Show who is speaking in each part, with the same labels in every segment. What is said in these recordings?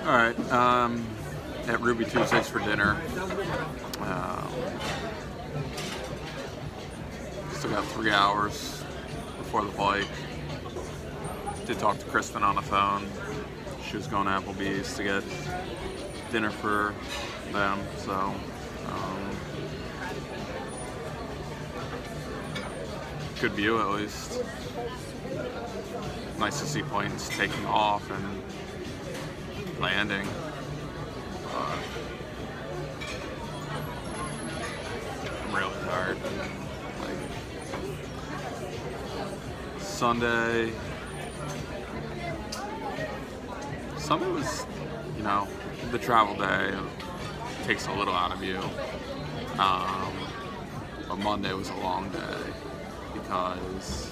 Speaker 1: All right. At Ruby Tuesdays for dinner. Um, Still got 3 hours before the flight. Did talk to Kristen on the phone. She was going to Applebee's to get dinner for them. So, good view at least. Nice to see planes taking off and landing. I'm really tired. Like Sunday. Sunday was, the travel day takes a little out of you. But Monday was a long day because,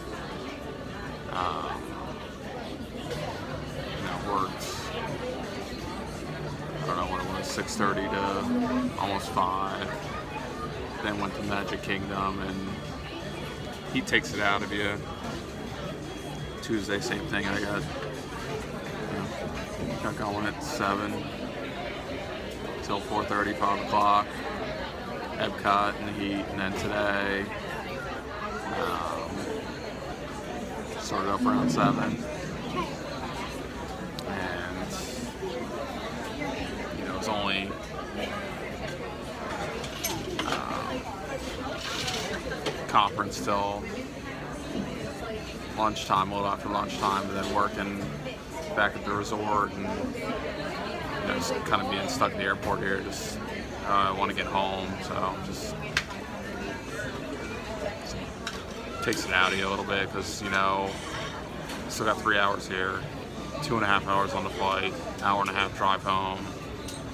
Speaker 1: worked, I don't know what it was, 6:30 to almost 5. Then went to Magic Kingdom, and he takes it out of you. Tuesday, same thing. I got going at 7 till 4:30, 5 o'clock. Epcot in the heat, and then today started up around 7, and it was only conference till lunchtime, a little after lunchtime, and then working back at the resort, and just kind of being stuck at the airport here. Just I want to get home, so just takes it out of you a little bit because still got 3 hours here, 2.5 hours on the flight, hour and a half drive home.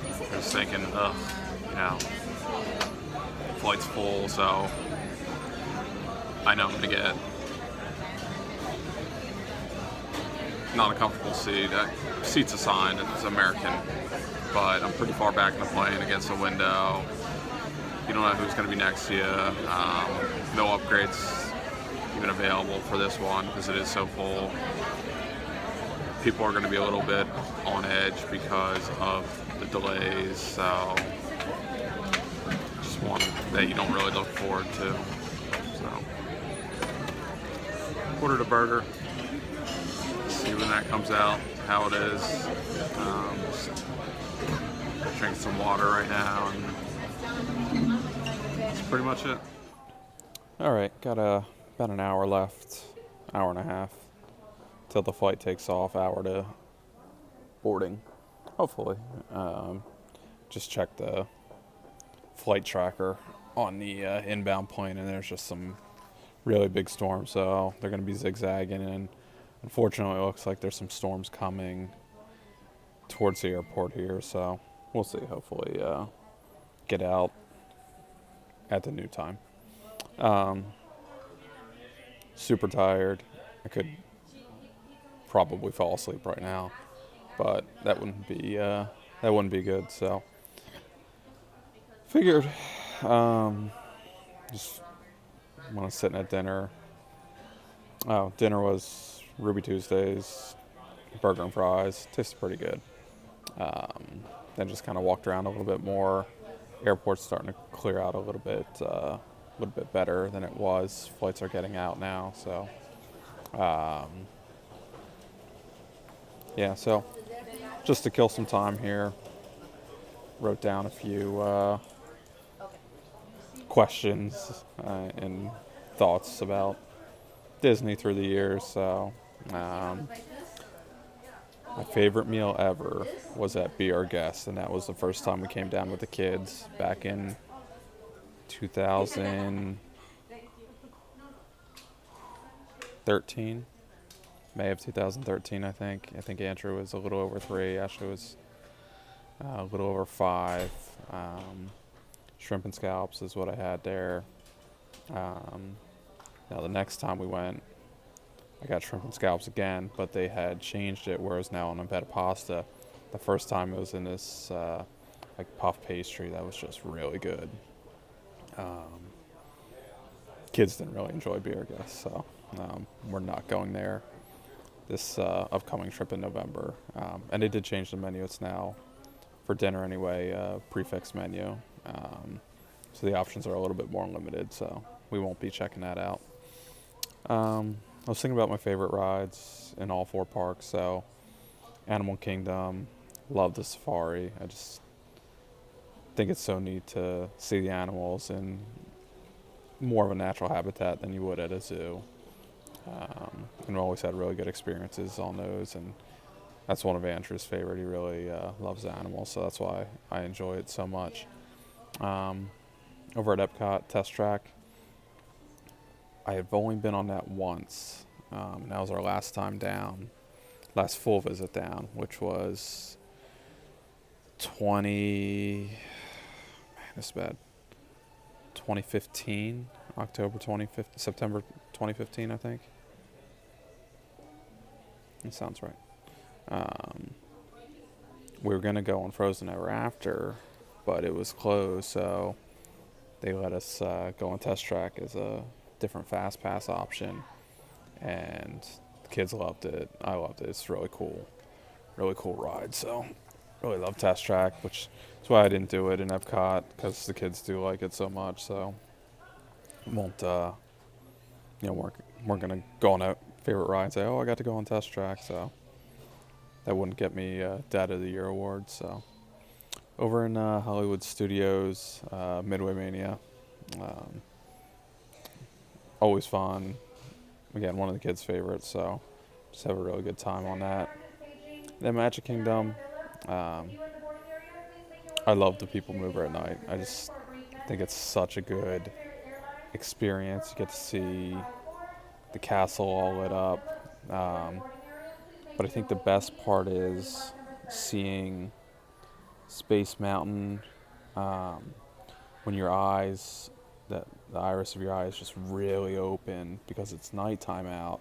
Speaker 1: I was thinking, flight's full, so I know I'm gonna get not a comfortable seat. Seat's assigned, it's American, but I'm pretty far back in the plane against the window. You don't know who's going to be next to you. No upgrades even available for this one because it is so full. People are going to be a little bit on edge because of the delays, so just one that you don't really look forward to. So, ordered a burger. See when that comes out, how it is. Just drink some water right now, and that's pretty much it. All right, got about an hour left, hour and a half, till the flight takes off, hour to boarding, hopefully. Just check the flight tracker on the inbound plane, and there's just some really big storms, so they're going to be zigzagging, and unfortunately it looks like there's some storms coming towards the airport here, so we'll see. Hopefully get out at the new time. Super tired. I could probably fall asleep right now, but that wouldn't be good, so figured just want to sit at dinner. Dinner was Ruby Tuesdays, burger and fries. Tasted pretty good. Then just kind of walked around a little bit more. Airport's starting to clear out a little bit better than it was. Flights are getting out now, so so just to kill some time here, wrote down a few questions and thoughts about Disney through the years. So my favorite meal ever was at Be Our Guest, and that was the first time we came down with the kids back in 2013, May of 2013, I think. I think Andrew was a little over 3, Ashley was a little over 5. Shrimp and scallops is what I had there. Now the next time we went, I got shrimp and scallops again, but they had changed it where it's now on a bed of pasta. The first time it was in this puff pastry that was just really good. Kids didn't really enjoy Be Our Guest, so we're not going there this upcoming trip in November. And they did change the menu. It's now, for dinner anyway, prefix menu. So the options are a little bit more limited, so we won't be checking that out. I was thinking about my favorite rides in all four parks, so Animal Kingdom, love the safari. I just think it's so neat to see the animals in more of a natural habitat than you would at a zoo. And we always had really good experiences on those, and that's one of Andrew's favorite. He really loves animals, so that's why I enjoy it so much. Over at Epcot Test Track, I have only been on that once. That was our last time down, last full visit down, which was 2015, October 2015, September 2015, I think. That sounds right. We were going to go on Frozen Ever After, but it was closed, so they let us go on Test Track as a different Fast Pass option, and the kids loved it. I loved it. It's really cool ride, so really love Test Track, which is why I didn't do it in Epcot, because the kids do like it so much, so won't, weren't going to go on a favorite ride and say, oh, I got to go on Test Track, so that wouldn't get me Dad of the Year award. So over in Hollywood Studios, Midway Mania, always fun. Again, one of the kids' favorites, so just have a really good time on that. Then Magic Kingdom, I love the People Mover at night. I just think it's such a good experience. You get to see the castle all lit up. But I think the best part is seeing Space Mountain when your eyes, the iris of your eye is just really open because it's nighttime out.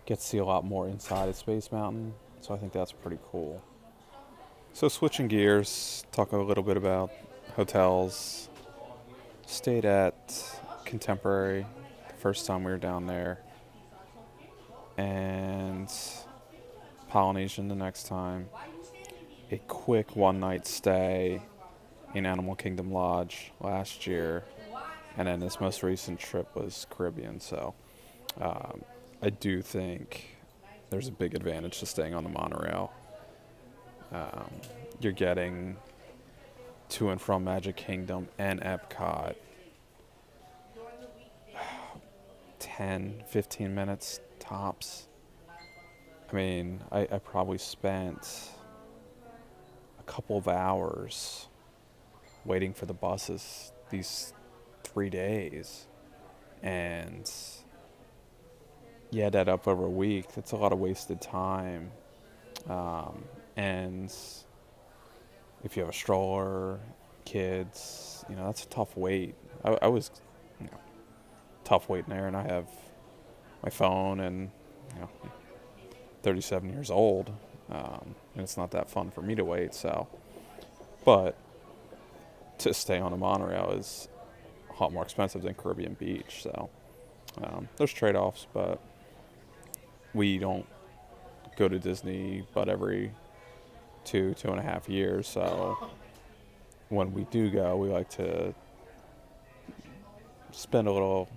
Speaker 1: Get to see a lot more inside of Space Mountain, so I think that's pretty cool. So switching gears, talk a little bit about hotels. Stayed at Contemporary the first time we were down there, and Polynesian the next time. A quick one-night stay in Animal Kingdom Lodge last year, and then this most recent trip was Caribbean. So I do think there's a big advantage to staying on the monorail. You're getting to and from Magic Kingdom and Epcot 10-15 minutes tops. I mean, I probably spent a couple of hours waiting for the buses these 3 days, and you add that up over a week. That's a lot of wasted time. And if you have a stroller, kids, that's a tough wait. I was, tough waiting there, and I have my phone, and 37 years old, and it's not that fun for me to wait. So, but to stay on a monorail is a lot more expensive than Caribbean Beach. So there's trade-offs, but we don't go to Disney but every 2.5 years. So when we do go, we like to spend a little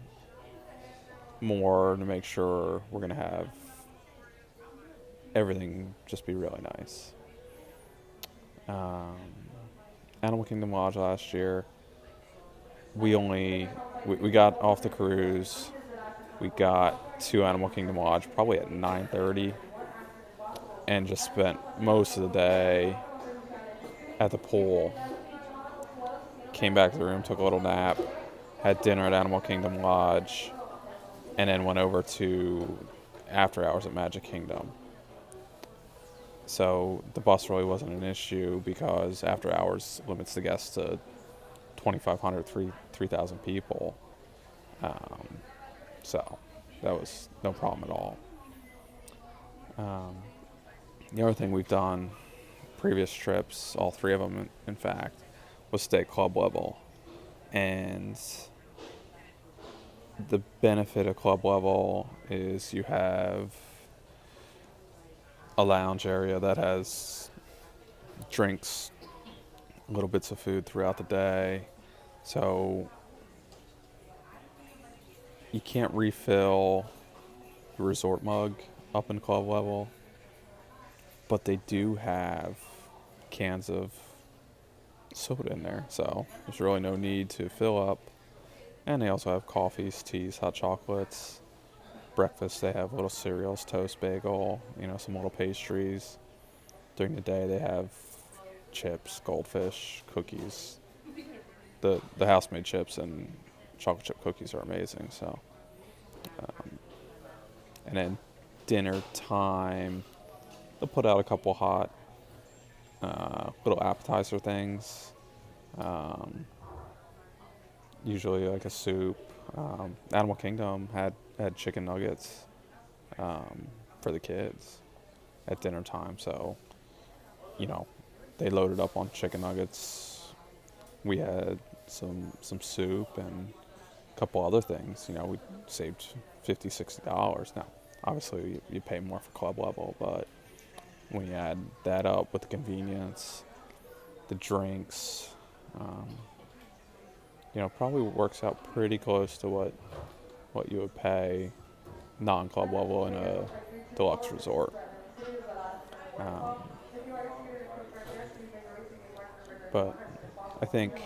Speaker 1: more to make sure we're going to have everything just be really nice. Animal Kingdom Lodge last year, we got off the cruise. We got to Animal Kingdom Lodge probably at 9:30, and just spent most of the day at the pool. Came back to the room, took a little nap, had dinner at Animal Kingdom Lodge, and then went over to after hours at Magic Kingdom. So the bus really wasn't an issue because after hours limits the guests to 2,500, 3,000 people. So that was no problem at all. The other thing we've done previous trips, all three of them in fact, was stay club level. And the benefit of club level is you have a lounge area that has drinks, little bits of food throughout the day. So you can't refill the resort mug up in club level, but they do have cans of soda in there. So there's really no need to fill up. And they also have coffees, teas, hot chocolates. Breakfast, they have little cereals, toast, bagel, some little pastries. During the day, they have chips, goldfish, cookies. The house-made chips and chocolate chip cookies are amazing. So, and then dinner time, they'll put out a couple hot little appetizer things. Usually like a soup. Animal Kingdom had chicken nuggets for the kids at dinner time. So, you know, they loaded up on chicken nuggets. We had some soup and a couple other things. We saved $50, $60. Now, obviously, you pay more for club level, but when you add that up with the convenience, the drinks, probably works out pretty close to what you would pay non-club level in a deluxe resort. Um, but I think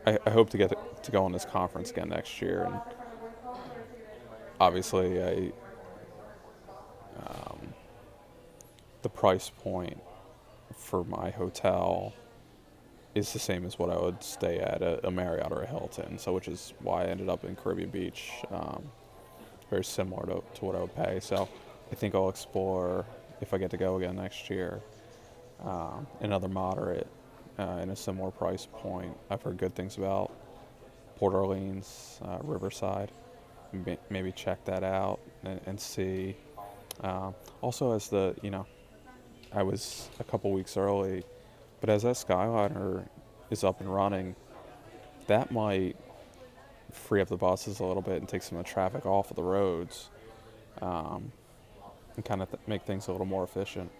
Speaker 1: I hope to get to go on this conference again next year, and obviously the price point for my hotel is the same as what I would stay at a Marriott or a Hilton, so which is why I ended up in Caribbean Beach, very similar to what I would pay. So I think I'll explore, if I get to go again next year, another moderate in a similar price point. I've heard good things about Port Orleans, Riverside. Maybe check that out and see. Also, I was a couple weeks early, but as that Skyliner is up and running, that might free up the buses a little bit and take some of the traffic off of the roads, and kind of make things a little more efficient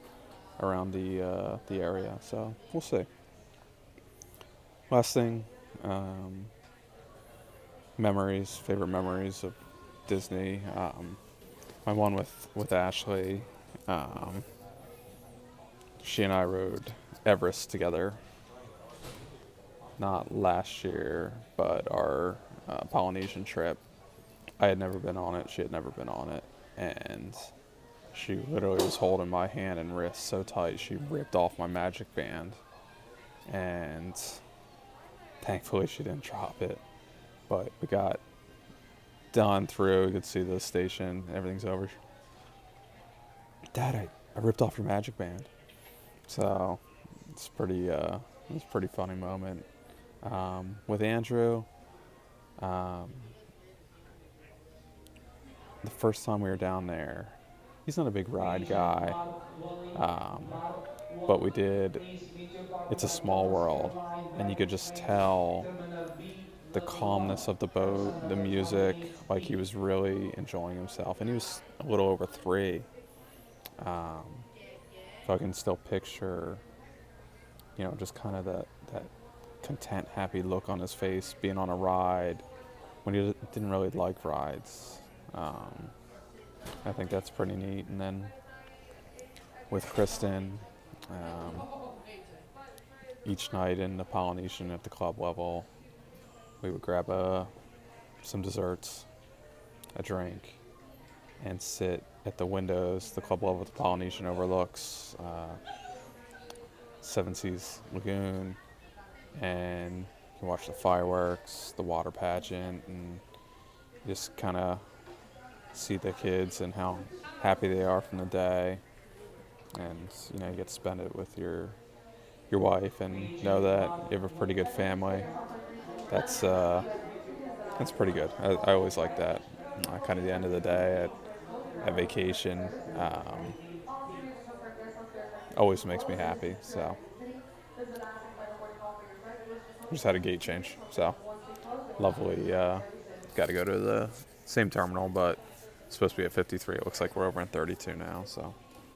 Speaker 1: around the area. So we'll see. Last thing, favorite memories of Disney. My one with Ashley. She and I rode Everest together. Not last year, but our Polynesian trip. I had never been on it. She had never been on it, and she literally was holding my hand and wrist so tight she ripped off my magic band, and thankfully she didn't drop it. But we got done through. We could see the station. Everything's over. Dad, I ripped off your magic band. So it's a pretty funny moment. With Andrew, the first time we were down there, he's not a big ride guy, but we did It's a Small World, and you could just tell the calmness of the boat, the music, like he was really enjoying himself. And he was a little over 3. So I can still picture, just kind of that content, happy look on his face being on a ride when he didn't really like rides. I think that's pretty neat. And then with Kristen, each night in the Polynesian at the club level, we would grab some desserts, a drink, and sit at the windows. The club level at the Polynesian overlooks Seven Seas Lagoon, and you can watch the fireworks, the water pageant, and just kind of see the kids and how happy they are from the day. And you get to spend it with your wife and know that you have a pretty good family. That's pretty good. I always like that. Kind of the end of the day at vacation, always makes me happy. So just had a gate change. So lovely. Got to go to the same terminal, but supposed to be at 53. It looks like we're over in 32 now. So